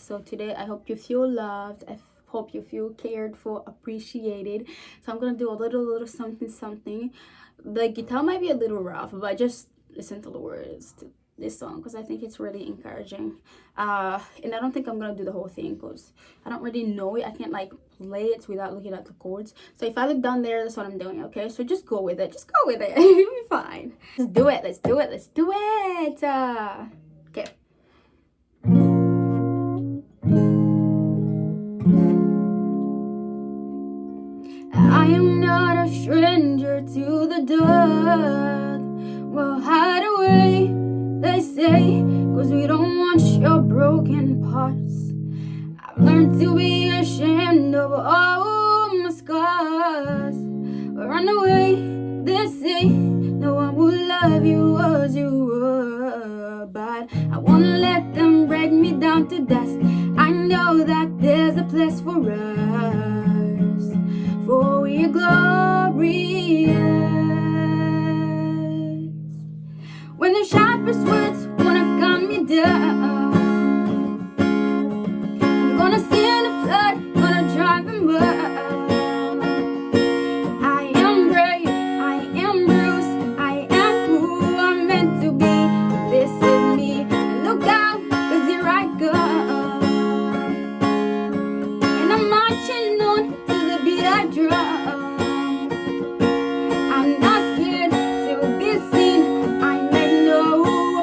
So today I hope you feel loved. I hope you feel cared for, appreciated. So I'm gonna do a little something. The guitar might be a little rough, but just listen to the words to this song because I think it's really encouraging. And I don't think I'm gonna do the whole thing because I don't really know it. I can't like play it without looking at the chords. So if I look down there, that's what I'm doing. Okay, so just go with it. Just go with it. You'll be fine. Let's do it. Let's do it. Let's do it. Okay. I am not a stranger to the dark. Well, hide away, they say, cause we don't want your broken parts. I've learned to be ashamed of all my scars. Run away, they say, no one will love you as you were. But I won't let them break me down to dust. I know that there's a place for us, for we're glorious. When the sharpest words wanna gun me down, I'm gonna send a flood, gonna drive them wild. I am brave, I am bruised, I am who I'm meant to be. This is me, look out, cause here I go. And I'm marching on to the beat I drum. I'm not scared to be seen, I make no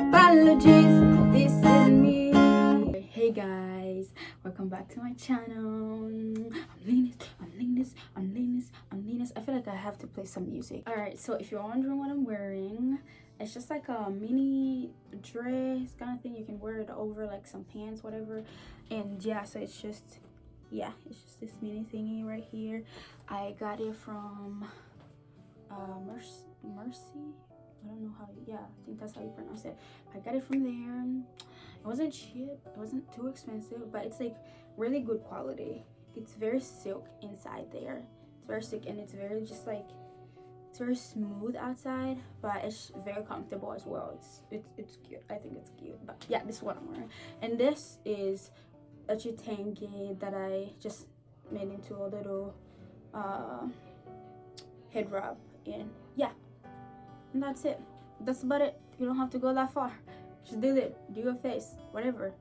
apologies. This is me. Hey guys, welcome back to my channel. I'm Linus. I feel like I have to play some music. Alright, so if you're wondering what I'm wearing, it's just like a mini dress kind of thing. You can wear it over like some pants, whatever. And yeah, so it's just this mini thingy right here. I got it from Mercy. I don't know how, I think that's how you pronounce it. I got it from there. It wasn't cheap, it wasn't too expensive, but it's like really good quality. It's very silk inside there. It's very silk and it's very just like, it's very smooth outside, but it's very comfortable as well. It's cute. I think it's cute. But yeah, this is what I'm wearing. And this is a chitangi that I just made into a little head wrap. And yeah, and that's it. That's about it. You don't have to go that far. Just do it. Do your face, whatever,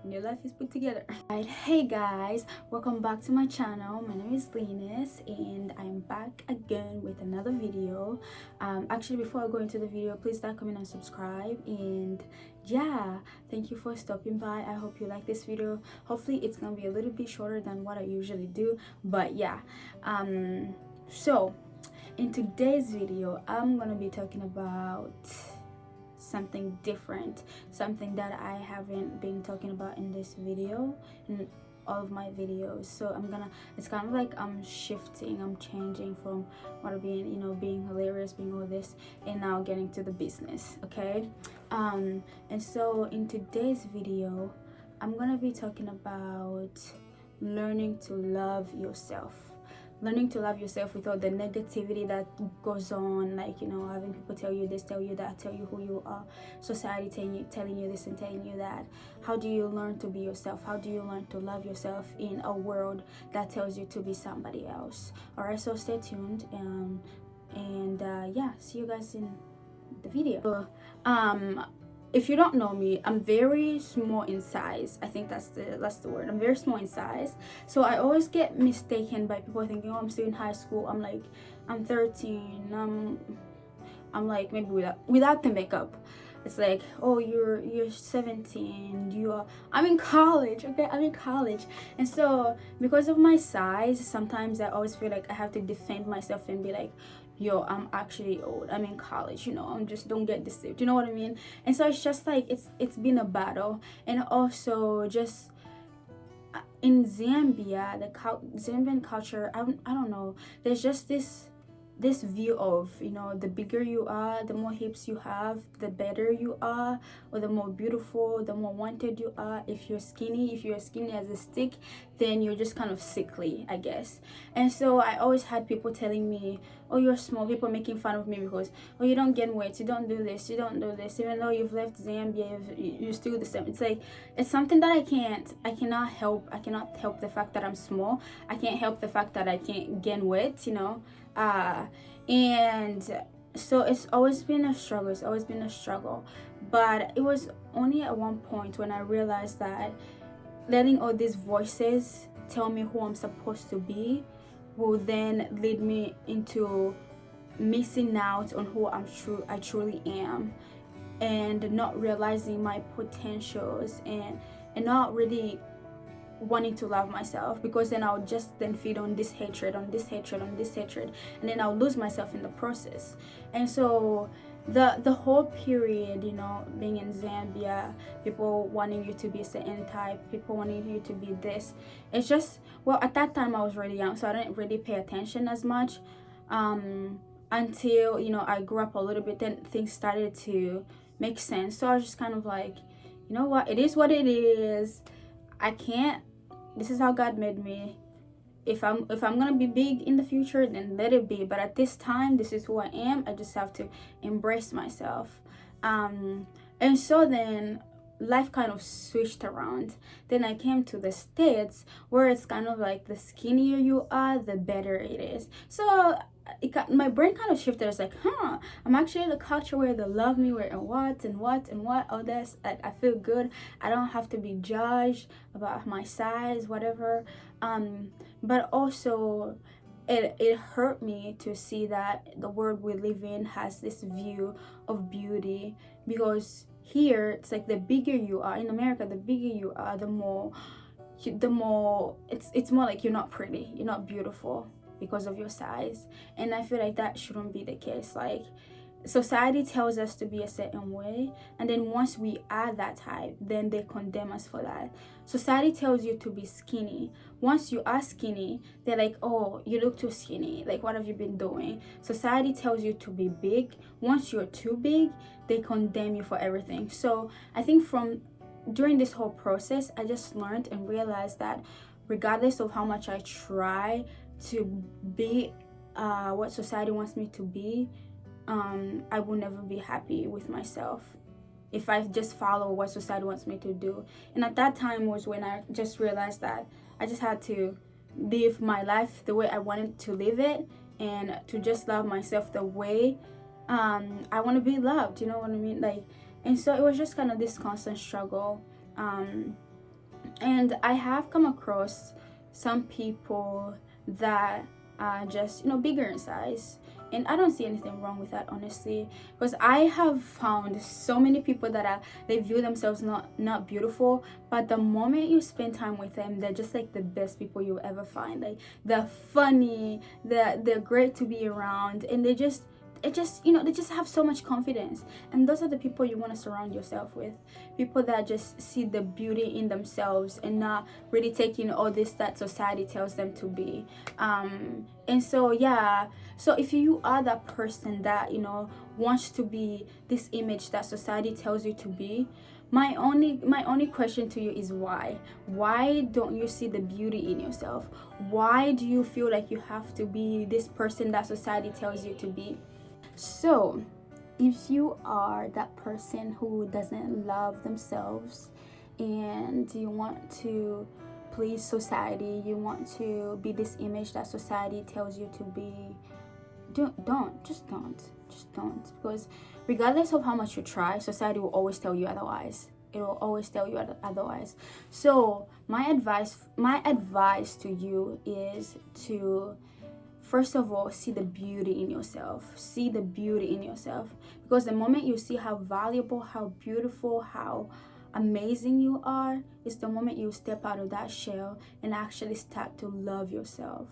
and your life is put together. Alright, hey guys, welcome back to my channel. My name is Linus and I'm back again with another video. Actually, before I go into the video, please like, comment and subscribe. And yeah, thank you for stopping by. I hope you like this video. Hopefully it's gonna be a little bit shorter than what I usually do, but yeah. So in today's video, I'm gonna be talking about something different, something that I haven't been talking about in this video, in all of my videos. So it's kind of like I'm shifting, I'm changing from what I've been, being hilarious, being all this, and now getting to the business, okay? And so in today's video, I'm gonna be talking about learning to love yourself. Learning to love yourself without the negativity that goes on, like, having people tell you this, tell you that, tell you who you are, society telling you this and telling you that. How do you learn to be yourself? How do you learn to love yourself in a world that tells you to be somebody else? Alright, so stay tuned, and yeah, see you guys in the video. If you don't know me, I'm very small in size. I think that's the word. I'm very small in size. So I always get mistaken by people thinking, oh, I'm still in high school. I'm 13. I'm like, maybe without the makeup. It's like, oh, you're 17. I'm in college, okay? I'm in college. And so because of my size, sometimes I always feel like I have to defend myself and be like, yo, I'm actually old, I'm in college, I'm just, don't get deceived, you know what I mean? And so it's just like, it's been a battle. And also just in Zambia, the Zambian culture, I don't know, there's just this this view of, you know, the bigger you are, the more hips you have, the better you are, or the more beautiful, the more wanted you are. If you're skinny as a stick, then you're just kind of sickly, I guess. And so I always had people telling me, oh, you're small, people making fun of me because, oh, you don't gain weight, you don't do this, you don't do this, even though you've left Zambia, you're still the same. It's like, it's something that I cannot help. I cannot help the fact that I'm small. I can't help the fact that I can't gain weight, you know. And so it's always been a struggle. But it was only at one point when I realized that letting all these voices tell me who I'm supposed to be will then lead me into missing out on who I truly am, and not realizing my potentials, and not really wanting to love myself, because then I'll just then feed on this hatred, and then I'll lose myself in the process. And so the whole period, you know, being in Zambia, people wanting you to be a certain type, people wanting you to be this, it's just, well, at that time I was really young, so I didn't really pay attention as much, until, you know, I grew up a little bit, then things started to make sense. So I was just kind of like, you know what, it is what it is. I can't, this is how God made me. If I'm gonna be big in the future, then let it be. But at this time, this is who I am. I just have to embrace myself. And so then life kind of switched around. Then I came to the States, where it's kind of like the skinnier you are, the better it is. So my brain kind of shifted. It's like, I'm actually in a culture where they love me, where and what, all this. Like, I feel good. I don't have to be judged about my size, whatever. But also, it hurt me to see that the world we live in has this view of beauty, because here it's like the bigger you are in America, the bigger you are, the more it's more like you're not pretty, you're not beautiful because of your size. And I feel like that shouldn't be the case. Like, society tells us to be a certain way, and then once we are that type, then they condemn us for that. Society tells you to be skinny. Once you are skinny, they're like, oh, you look too skinny, like, what have you been doing? Society tells you to be big. Once you're too big, they condemn you for everything. So I think during this whole process, I just learned and realized that regardless of how much I try to be what society wants me to be, I will never be happy with myself if I just follow what society wants me to do. And at that time was when I just realized that I just had to live my life the way I wanted to live it, and to just love myself the way I want to be loved, you know what I mean? Like, and so it was just kind of this constant struggle. And I have come across some people that are just, you know, bigger in size, and I don't see anything wrong with that, honestly, because I have found so many people that they view themselves not beautiful, but the moment you spend time with them, they're just like the best people you'll ever find. Like, they're funny, they're great to be around, and they just have so much confidence. And those are the people you want to surround yourself with, people that just see the beauty in themselves and not really taking all this that society tells them to be. And so, yeah, so if you are that person that, you know, wants to be this image that society tells you to be, my only question to you is why don't you see the beauty in yourself? Why do you feel like you have to be this person that society tells you to be? So, if you are that person who doesn't love themselves, and you want to please society, you want to be this image that society tells you to be, just don't. Because regardless of how much you try, society will always tell you otherwise. It will always tell you otherwise. So my advice to you is to, first of all, see the beauty in yourself. See the beauty in yourself. Because the moment you see how valuable, how beautiful, how amazing you are, is the moment you step out of that shell and actually start to love yourself.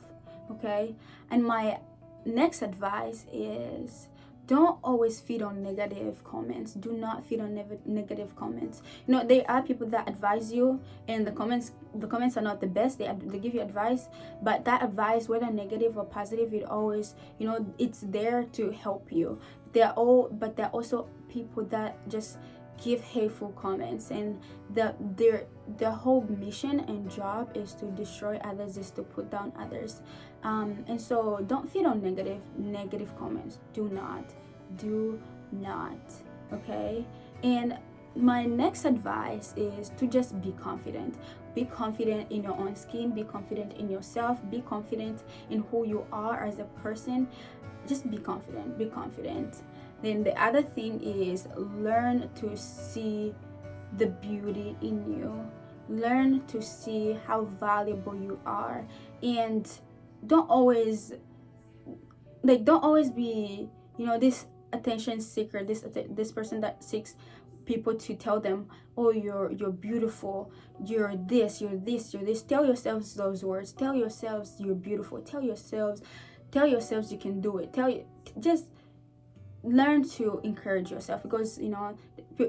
Okay? And my next advice is, don't always feed on negative comments. Do not feed on negative comments. You know, there are people that advise you, and the comments are not the best. They give you advice, but that advice, whether negative or positive, it always, you know, it's there to help you. But they're also people that just give hateful comments, and their whole mission and job is to destroy others, is to put down others. And so don't feed on negative comments. Do not. Okay. And my next advice is to just be confident. Be confident in your own skin, be confident in yourself, be confident in who you are as a person. Just be confident. Then the other thing is, learn to see the beauty in you. Learn to see how valuable you are, and don't always be, you know, this attention seeker, this person that seeks people to tell them, oh, you're beautiful, you're this. Tell yourselves those words. Tell yourselves you're beautiful. Tell yourselves you can do it. Just learn to encourage yourself, because, you know,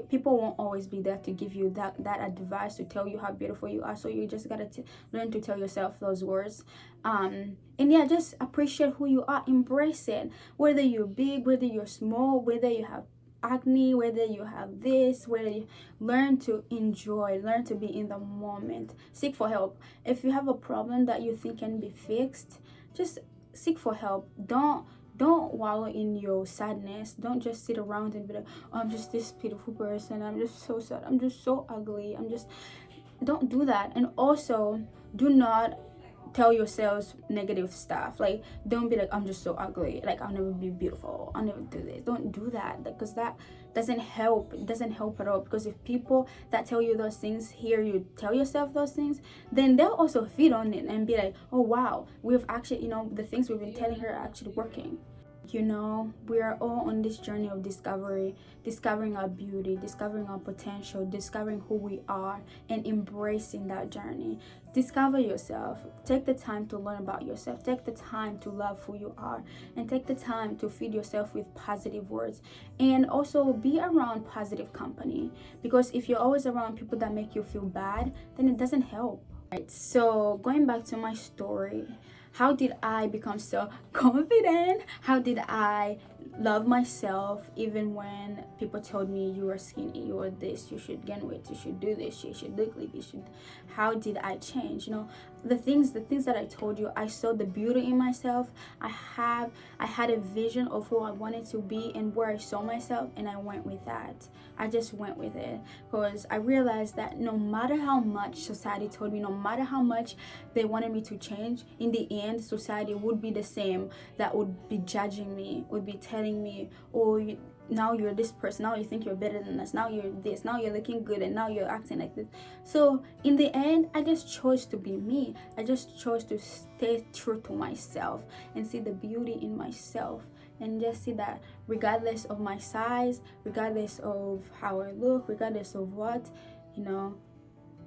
people won't always be there to give you that advice, to tell you how beautiful you are. So you just gotta learn to tell yourself those words. And yeah, just appreciate who you are. Embrace it, whether you're big, whether you're small, whether you have acne, whether you have this, whether you learn to enjoy, learn to be in the moment. Seek for help. If you have a problem that you think can be fixed, just seek for help. Don't wallow in your sadness. Don't just sit around and be like, oh, I'm just this beautiful person, I'm just so sad, I'm just so ugly, don't do that. And also, do not tell yourselves negative stuff. Like, don't be like, I'm just so ugly, like, I'll never be beautiful, I'll never do this. Don't do that, because that doesn't help. It doesn't help at all. Because if people that tell you those things hear you tell yourself those things, then they'll also feed on it and be like, oh wow, we've actually, you know, the things we've been telling her are actually working. You know, we are all on this journey of discovering our beauty, discovering our potential, discovering who we are, and embracing that journey. Discover yourself. Take the time to learn about yourself. Take the time to love who you are, and take the time to feed yourself with positive words. And also be around positive company, because if you're always around people that make you feel bad, then it doesn't help. Right, so going back to my story, how did I become so confident? How did I love myself even when people told me, you are skinny, you are this, you should gain weight, you should do this, you should look like, you should. How did I change? You know, the things that I told you, I saw the beauty in myself. I had a vision of who I wanted to be and where I saw myself, and I went with that. I just went with it, because I realized that no matter how much society told me, no matter how much they wanted me to change, in the end, society would be the same, that would be judging me, would be telling me, oh, now you're this person, now you think you're better than us, now you're this, now you're looking good, and now you're acting like this. So in the end, I just chose to be me. I just chose to stay true to myself and see the beauty in myself, and just see that regardless of my size, regardless of how I look, regardless of what, you know,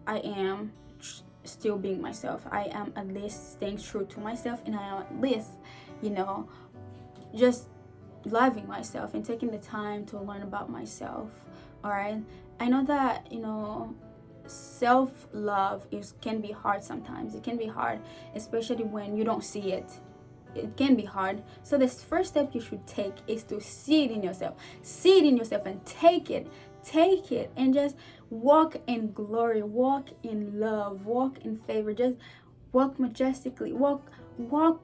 I am still being myself. I am at least staying true to myself, and I am at least, you know, just loving myself and taking the time to learn about myself. All right, I know that, you know, self-love can be hard sometimes. It can be hard, especially when you don't see it. It can be hard. So the first step you should take is to see it in yourself and take it and just walk in glory, walk in love, walk in favor. Just walk majestically, walk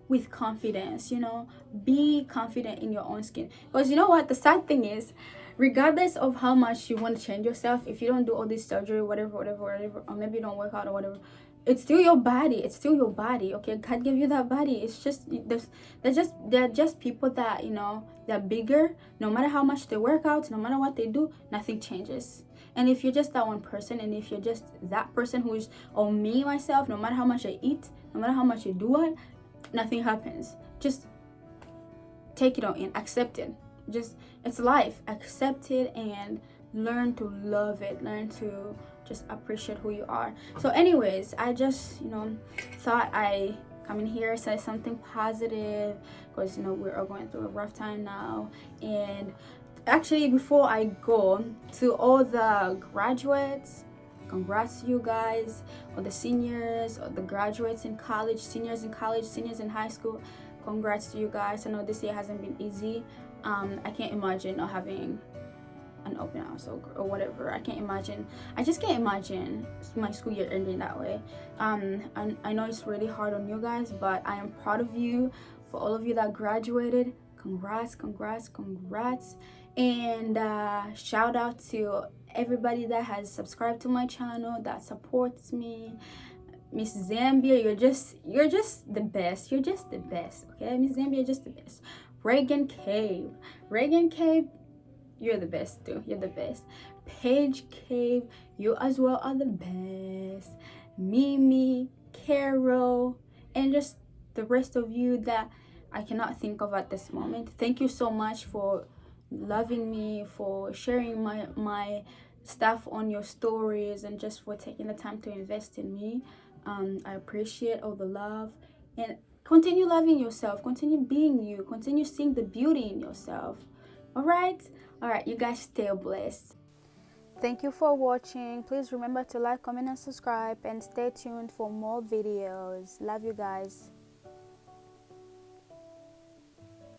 with confidence. You know, be confident in your own skin, because you know what, the sad thing is, regardless of how much you want to change yourself, if you don't do all this surgery, whatever, or maybe you don't work out or whatever, it's still your body. Okay, God gave you that body. It's just they're just people that, you know, they're bigger. No matter how much they work out, no matter what they do, nothing changes. And if you're just that one person, and if you're just that person who's, or me myself, no matter how much I eat, no matter how much I do it, nothing happens. Just take it all in, accept it. Just, it's life. Accept it and learn to love it. Learn to just appreciate who you are. So anyways, I just, you know, thought I come in here, say something positive, because you know we're all going through a rough time now. And actually, before I go, to all the graduates, congrats to you guys, or the seniors, or the graduates in college, seniors in college, seniors in high school. Congrats to you guys. I know this year hasn't been easy. I can't imagine not having an open house or whatever. I just can't imagine my school year ending that way. And I know it's really hard on you guys, but I am proud of you. For all of you that graduated, congrats. And shout out to everybody that has subscribed to my channel, that supports me. Miss Zambia, you're just the best. You're just the best. Okay, Miss Zambia, you're just the best. Reagan Cave, you're the best too. You're the best. Paige Cave, you as well are the best. Mimi, Carol, and just the rest of you that I cannot think of at this moment. Thank you so much for loving me, for sharing my stuff on your stories, and just for taking the time to invest in me. I appreciate all the love, and continue loving yourself, continue being you, continue seeing the beauty in yourself. All right, you guys stay blessed. Thank you for watching. Please remember to like, comment, and subscribe, and stay tuned for more videos. Love you guys.